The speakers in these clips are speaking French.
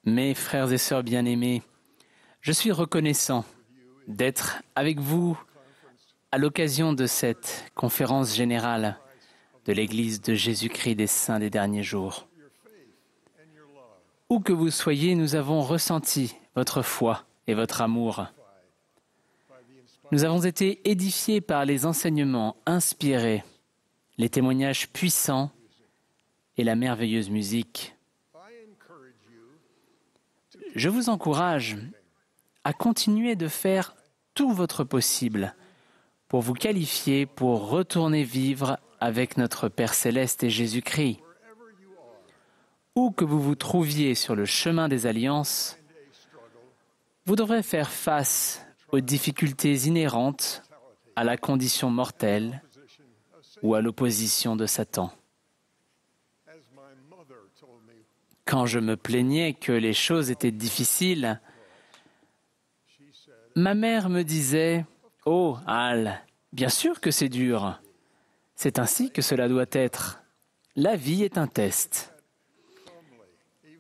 Mes frères et sœurs bien-aimés, je suis reconnaissant d'être avec vous à l'occasion de cette conférence générale de l'Église de Jésus-Christ des Saints des derniers jours. Où que vous soyez, nous avons ressenti votre foi et votre amour. Nous avons été édifiés par les enseignements inspirés, les témoignages puissants et la merveilleuse musique. Je vous encourage à continuer de faire tout votre possible pour vous qualifier pour retourner vivre avec notre Père Céleste et Jésus-Christ. Où que vous vous trouviez sur le chemin des alliances, vous devrez faire face aux difficultés inhérentes à la condition mortelle ou à l'opposition de Satan. Quand je me plaignais que les choses étaient difficiles, ma mère me disait « Oh, Al, bien sûr que c'est dur. C'est ainsi que cela doit être. La vie est un test. »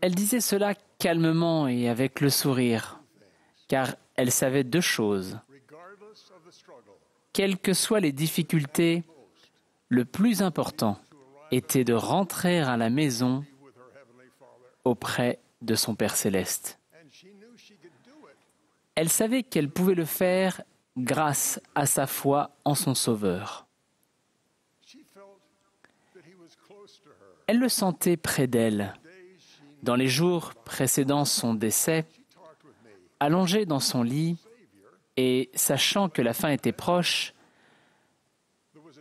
Elle disait cela calmement et avec le sourire, car elle savait deux choses. Quelles que soient les difficultés, le plus important était de rentrer à la maison auprès de son Père Céleste. Elle savait qu'elle pouvait le faire grâce à sa foi en son Sauveur. Elle le sentait près d'elle. Dans les jours précédant son décès, allongée dans son lit et sachant que la fin était proche,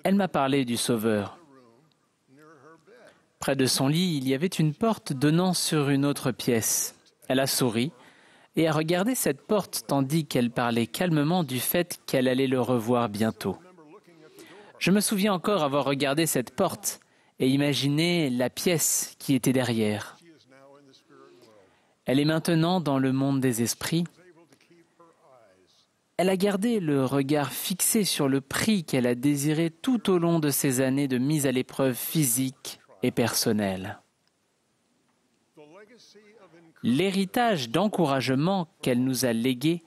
elle m'a parlé du Sauveur. Près de son lit, il y avait une porte donnant sur une autre pièce. Elle a souri et a regardé cette porte tandis qu'elle parlait calmement du fait qu'elle allait le revoir bientôt. Je me souviens encore avoir regardé cette porte et imaginé la pièce qui était derrière. Elle est maintenant dans le monde des esprits. Elle a gardé le regard fixé sur le prix qu'elle a désiré tout au long de ces années de mise à l'épreuve physique et personnelle. L'héritage d'encouragement qu'elle nous a légué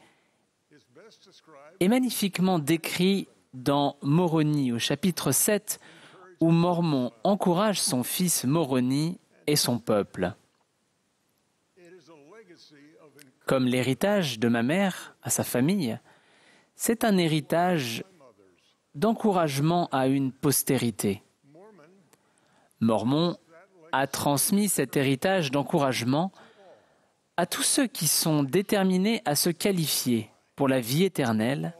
est magnifiquement décrit dans Moroni au chapitre 7, où Mormon encourage son fils Moroni et son peuple. Comme l'héritage de ma mère à sa famille, c'est un héritage d'encouragement à une postérité. Mormon a transmis cet héritage d'encouragement à tous ceux qui sont déterminés à se qualifier pour la vie éternelle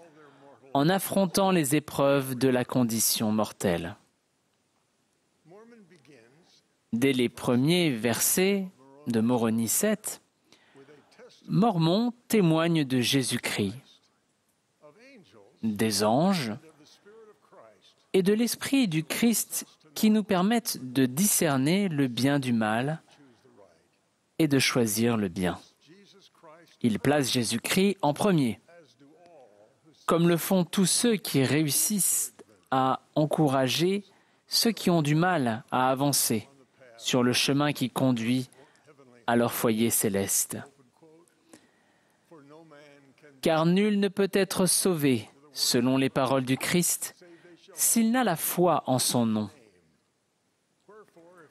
en affrontant les épreuves de la condition mortelle. Dès les premiers versets de Moroni 7, Mormon témoigne de Jésus-Christ, des anges et de l'Esprit du Christ qui nous permettent de discerner le bien du mal et de choisir le bien. Il place Jésus-Christ en premier, comme le font tous ceux qui réussissent à encourager ceux qui ont du mal à avancer sur le chemin qui conduit à leur foyer céleste. Car nul ne peut être sauvé, selon les paroles du Christ, s'il n'a la foi en son nom.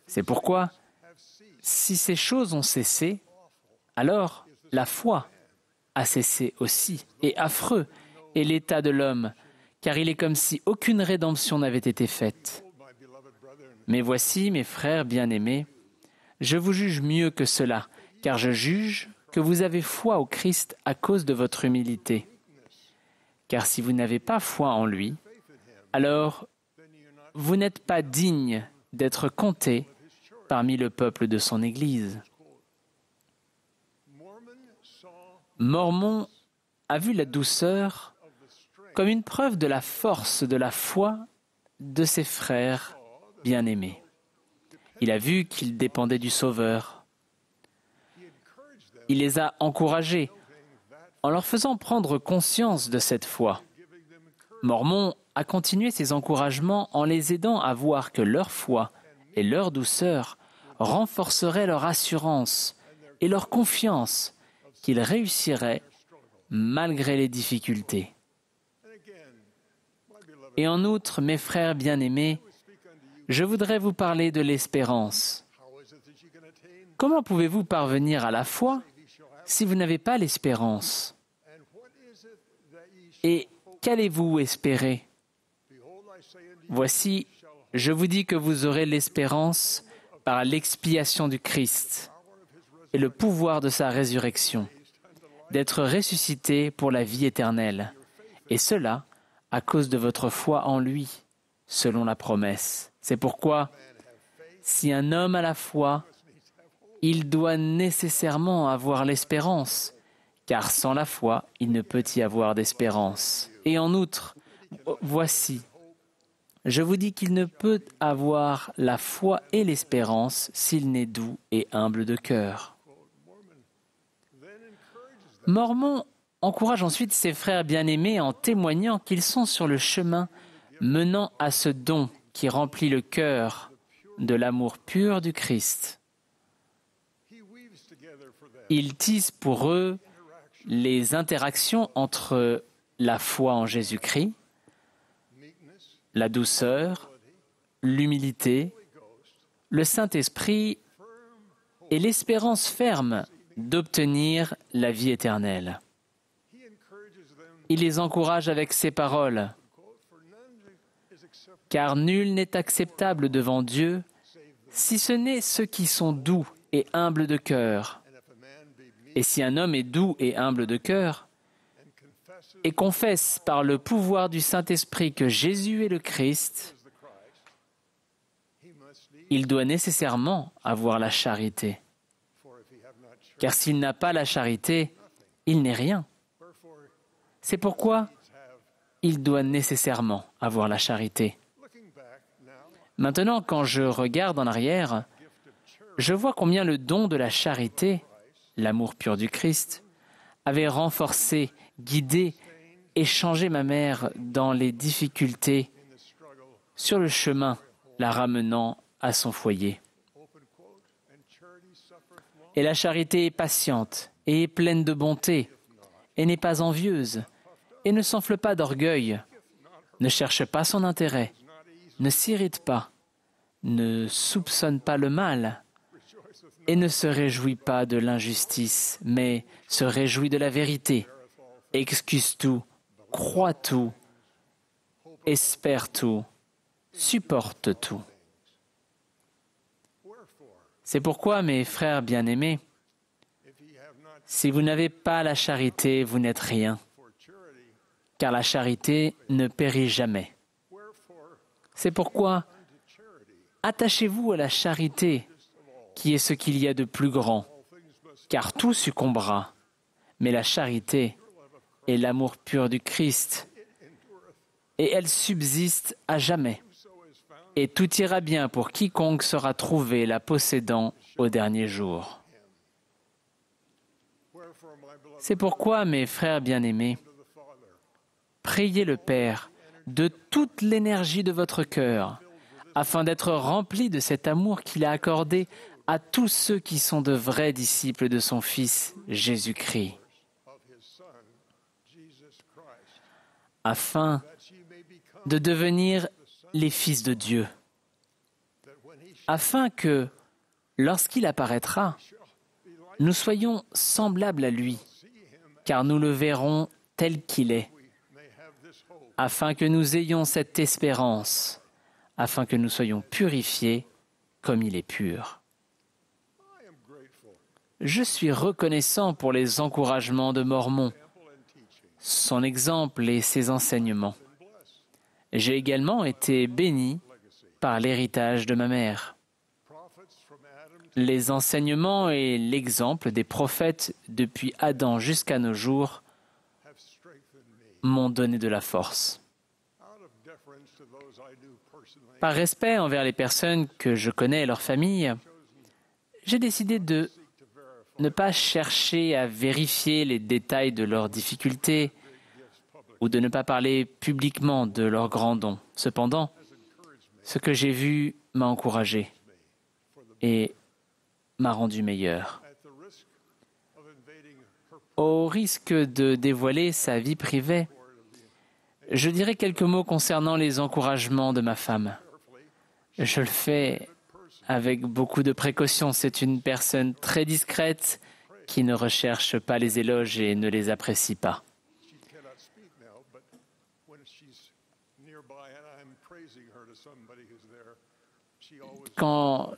C'est pourquoi, si ces choses ont cessé, alors la foi a cessé aussi. Et affreux est l'état de l'homme, car il est comme si aucune rédemption n'avait été faite. Mais voici, mes frères bien-aimés, je vous juge mieux que cela, car je juge que vous avez foi au Christ à cause de votre humilité. Car si vous n'avez pas foi en lui, alors vous n'êtes pas digne d'être compté parmi le peuple de son Église. Mormon a vu la douceur comme une preuve de la force de la foi de ses frères bien-aimés. Il a vu qu'ils dépendaient du Sauveur. Il les a encouragés en leur faisant prendre conscience de cette foi. Mormon a continué ses encouragements en les aidant à voir que leur foi et leur douceur renforcerait leur assurance et leur confiance qu'ils réussiraient malgré les difficultés. Et en outre, mes frères bien-aimés, je voudrais vous parler de l'espérance. Comment pouvez-vous parvenir à la foi si vous n'avez pas l'espérance? Et qu'allez-vous espérer? Voici, je vous dis que vous aurez l'espérance par l'expiation du Christ et le pouvoir de sa résurrection, d'être ressuscité pour la vie éternelle, et cela à cause de votre foi en lui, selon la promesse. C'est pourquoi, si un homme a la foi, il doit nécessairement avoir l'espérance, car sans la foi, il ne peut y avoir d'espérance. Et en outre, voici, je vous dis qu'il ne peut avoir la foi et l'espérance s'il n'est doux et humble de cœur. Mormon encourage ensuite ses frères bien-aimés en témoignant qu'ils sont sur le chemin menant à ce don qui remplit le cœur de l'amour pur du Christ. Il tisse pour eux les interactions entre la foi en Jésus-Christ, la douceur, l'humilité, le Saint-Esprit et l'espérance ferme d'obtenir la vie éternelle. Il les encourage avec ces paroles. « Car nul n'est acceptable devant Dieu, si ce n'est ceux qui sont doux et humbles de cœur. Et si un homme est doux et humble de cœur, et confesse par le pouvoir du Saint-Esprit que Jésus est le Christ, il doit nécessairement avoir la charité. Car s'il n'a pas la charité, il n'est rien. C'est pourquoi il doit nécessairement avoir la charité. Maintenant, quand je regarde en arrière, je vois combien le don de la charité, l'amour pur du Christ, avait renforcé, guidé et changé ma mère dans les difficultés sur le chemin, la ramenant à son foyer. Et la charité est patiente et est pleine de bonté et n'est pas envieuse et ne s'enfle pas d'orgueil, ne cherche pas son intérêt, ne s'irrite pas, ne soupçonne pas le mal et ne se réjouit pas de l'injustice, mais se réjouit de la vérité, excuse tout, croit tout, espère tout, supporte tout. C'est pourquoi, mes frères bien-aimés, si vous n'avez pas la charité, vous n'êtes rien, car la charité ne périt jamais. C'est pourquoi, attachez-vous à la charité, qui est ce qu'il y a de plus grand, car tout succombera, mais la charité est l'amour pur du Christ, et elle subsiste à jamais. Et tout ira bien pour quiconque sera trouvé la possédant au dernier jour. C'est pourquoi, mes frères bien-aimés, priez le Père de toute l'énergie de votre cœur, afin d'être remplis de cet amour qu'il a accordé à tous ceux qui sont de vrais disciples de son Fils Jésus-Christ, afin de devenir les fils de Dieu, afin que, lorsqu'il apparaîtra, nous soyons semblables à lui, car nous le verrons tel qu'il est, afin que nous ayons cette espérance, afin que nous soyons purifiés comme il est pur. Je suis reconnaissant pour les encouragements de Mormon, son exemple et ses enseignements. J'ai également été béni par l'héritage de ma mère. Les enseignements et l'exemple des prophètes depuis Adam jusqu'à nos jours m'ont donné de la force. Par respect envers les personnes que je connais et leurs familles, j'ai décidé de ne pas chercher à vérifier les détails de leurs difficultés ou de ne pas parler publiquement de leurs grands dons. Cependant, ce que j'ai vu m'a encouragé et m'a rendu meilleur. Au risque de dévoiler sa vie privée, je dirai quelques mots concernant les encouragements de ma femme. Je le fais avec beaucoup de précaution. C'est une personne très discrète qui ne recherche pas les éloges et ne les apprécie pas. Quand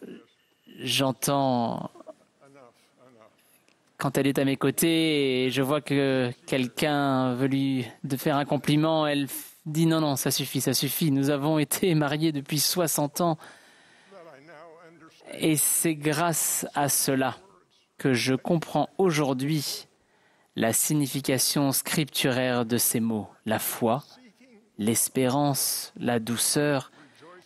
j'entends, quand elle est à mes côtés et je vois que quelqu'un veut lui faire un compliment, elle dit non, non, ça suffit. Nous avons été mariés depuis 60 ans et c'est grâce à cela que je comprends aujourd'hui la signification scripturaire de ces mots, la foi, l'espérance, la douceur,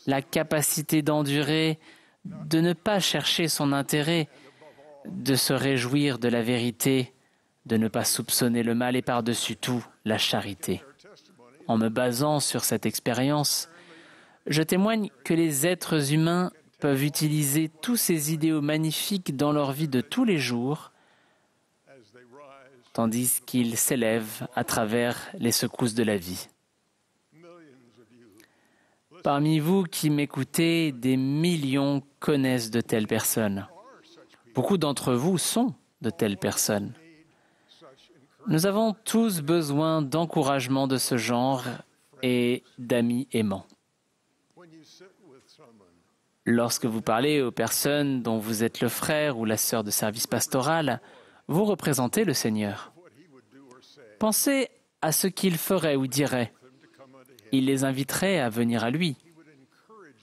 la capacité d'endurer, de ne pas chercher son intérêt, de se réjouir de la vérité, de ne pas soupçonner le mal et par-dessus tout, la charité. En me basant sur cette expérience, je témoigne que les êtres humains peuvent utiliser tous ces idéaux magnifiques dans leur vie de tous les jours, tandis qu'ils s'élèvent à travers les secousses de la vie. Parmi vous qui m'écoutez, des millions connaissent de telles personnes. Beaucoup d'entre vous sont de telles personnes. Nous avons tous besoin d'encouragement de ce genre et d'amis aimants. Lorsque vous parlez aux personnes dont vous êtes le frère ou la sœur de service pastoral, vous représentez le Seigneur. Pensez à ce qu'il ferait ou dirait. Il les inviterait à venir à lui.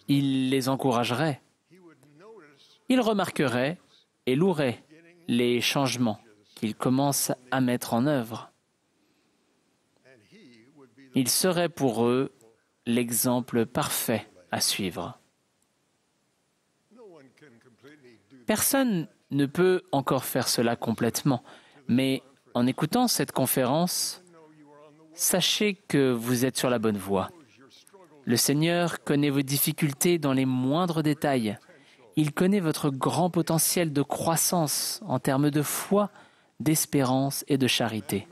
Il les encouragerait. Il remarquerait et louerait les changements qu'il commence à mettre en œuvre. Il serait pour eux l'exemple parfait à suivre. Personne ne peut encore faire cela complètement, mais en écoutant cette conférence, sachez que vous êtes sur la bonne voie. Le Seigneur connaît vos difficultés dans les moindres détails. Il connaît votre grand potentiel de croissance en termes de foi, d'espérance et de charité.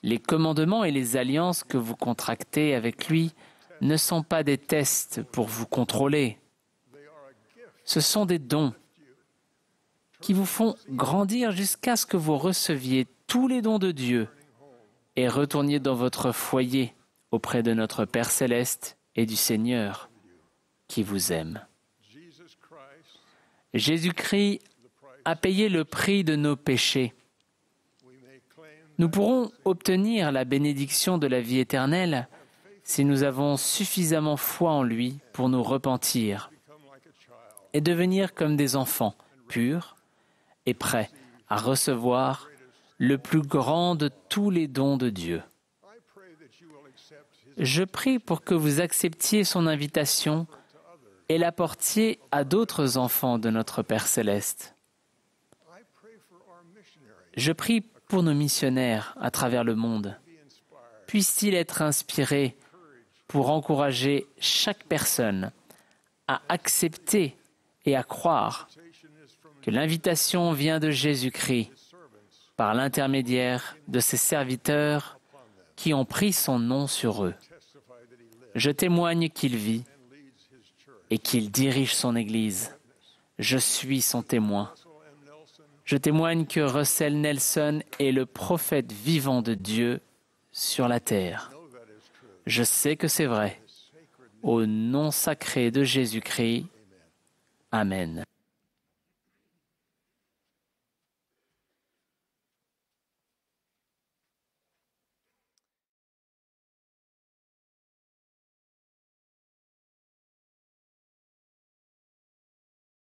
Les commandements et les alliances que vous contractez avec lui ne sont pas des tests pour vous contrôler. Ce sont des dons qui vous font grandir jusqu'à ce que vous receviez tous les dons de Dieu et retourniez dans votre foyer auprès de notre Père céleste et du Seigneur qui vous aime. Jésus-Christ a payé le prix de nos péchés. Nous pourrons obtenir la bénédiction de la vie éternelle si nous avons suffisamment foi en lui pour nous repentir et devenir comme des enfants purs et prêts à recevoir le plus grand de tous les dons de Dieu. Je prie pour que vous acceptiez son invitation et l'apportiez à d'autres enfants de notre Père céleste. Je prie pour nos missionnaires à travers le monde. Puissent-ils être inspirés pour encourager chaque personne à accepter et à croire que l'invitation vient de Jésus-Christ par l'intermédiaire de ses serviteurs qui ont pris son nom sur eux. Je témoigne qu'il vit et qu'il dirige son Église. Je suis son témoin. Je témoigne que Russell Nelson est le prophète vivant de Dieu sur la terre. Je sais que c'est vrai. Au nom sacré de Jésus-Christ. Amen.